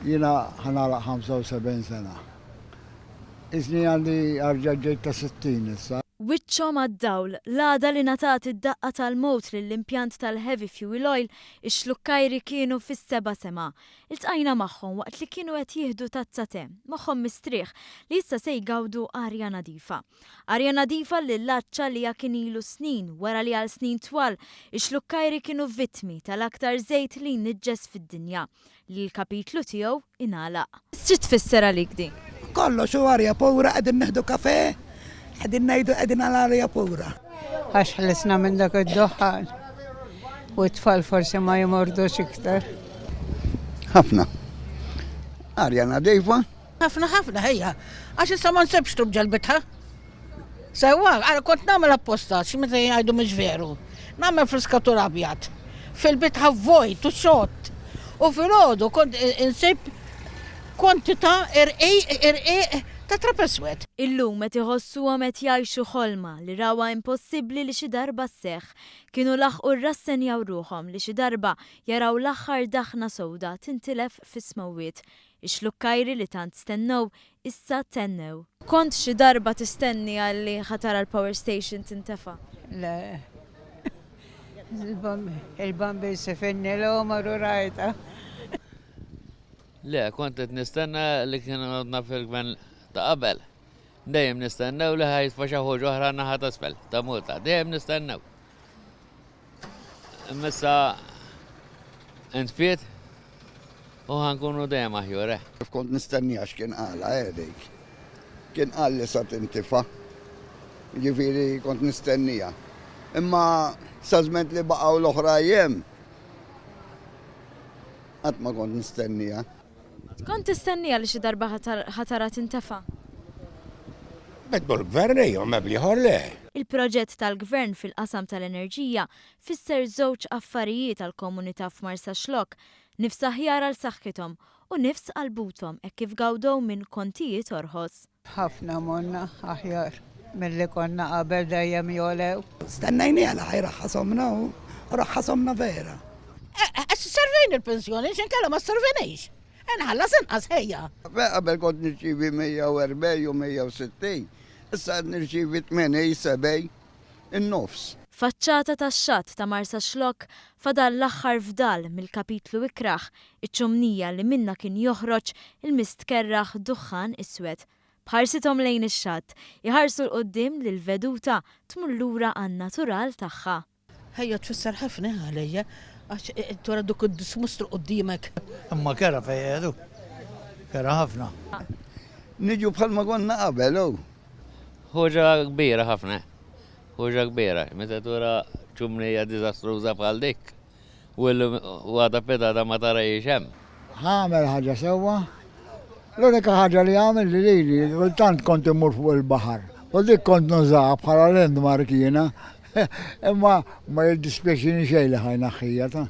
Jiena ħanala 75 sena. Iżni għandi arġaġġejt ta' 60 issa. Wiċċhom għad-dawl l-għada li natat id-daqqa tal-mowt lill-impjant tal-heavy fuel oil ix-xlukkajri kienu fis-seba' sema. Iltqajna magħhom waqt li kienu qed jieħdu tazza te, magħhom mistrieħ li issa se jgawdu arja nadifa. Arja nadifa li l-laċċa li kien ilu snin wara li għal snin twal ix-xlukkajri kienu vittmi tal-aktar żejt li nniġġes fid-dinja li l-kapitlu tiegħu ingħalaq. X'trid tfisser għalik di? Kollox u arja pura qegħdin neħdu kafè. Għedin najdu għedin għal-arja pura. Għax ħlisna minn dak id-doħħan. U t-tfal forsi ma jmordux iktar. Ħafna. Arja nadifa. ħafna ħejja. Għax issa ma nsebx trub ġalbitħa. Sewa, għara kont namel apposta, ximeta jgħajdu mhux veru. Namel friskatur abjad. Fil-bitħa vojt u xott. U fil-ħodu kont insib kwantita irqej ta' trapeswet. Illum qed iħossuhom qed jgħixu ħolma li rawa impossibbli li xi darba sseħħ. Kienu laħqu rrassenjaw ruhom li xi darba jaraw l-aħħar daħna sewda tintilef fis-smawwiet. Ix-xlukkajri li tant stennew issa tennew. Kont xi darba tistenni għalli ħatara l-power station tintefa'? Le. Il-bambi sefenni l-omar u rajta. Le, kont qed nistenna li kienu għadna fil-gvern ta' qabel. Dejjem nistennew li ħajtfa' xi ħaġa oħra naħa t'isfel ta' multa, dejjem nistennew. Imma intfiet u ħankunu dejjem aħjur. Kont nistenni għax kien qala dik. Kien qal li sa tintifa'. Ġifieri kont nistennija. Imma sa żment li baqgħu l-oħra jem. Qatt ma kont nistennija. Kont tistennija li xi darba ħatara tintefa'? Bedbu l-gvern ejhom mebli ħorle. Il-proġett tal-gvern fil-qasam tal-enerġija fisser żewġ affarijiet għall-komunità f'Marsa Xlokk, nifs aħjar għal saħħithom u nifs għal buthom hekk kif gawdew minn kontijiet orħos. Ħafna monna aħjar milli konna qabel dejjem jolew. Stennajni għala ħajraħħasomna u raħħasomna vera. Servejn il-pensjoni, xinkella ma servenejx. Nħallas inqas ħejja. Qabel kont nirċivi 140 u 160. Issa nirċivi 87 in-nofs. Faċċata tax-xatt ta' Marsa Xlokk fadal l-aħħar fdal mill-kapitlu ikraħ iċ-ċomnija li minna kien joħroġ il-mistkerraħ duħħan iswed. Bħarsithom lejn ix-xatt iħarsu l-qoddim lil veduta tmur lura għan-natural tagħha. Ħejja tfisser ħafna għalejja. Għax tura duk id-dismustru qoddimek. Imma kera fejjedu. Kera ħafna. Niġu bħalma konna qabel. Ħoġa kbira ħafna. Ħoġa kbira. Meta tura ċumnija diżastruża bħal dik. U għada pedada ma tara jiexem. Ħamel ħaġa sewwa. L-unika ħaġa li għamil li kultant kont imur fuq il-baħar. U dik kont nużaha bħala landmark jiena. Imma ma jiddispjaċini xejn li ħajna ħijja ta'.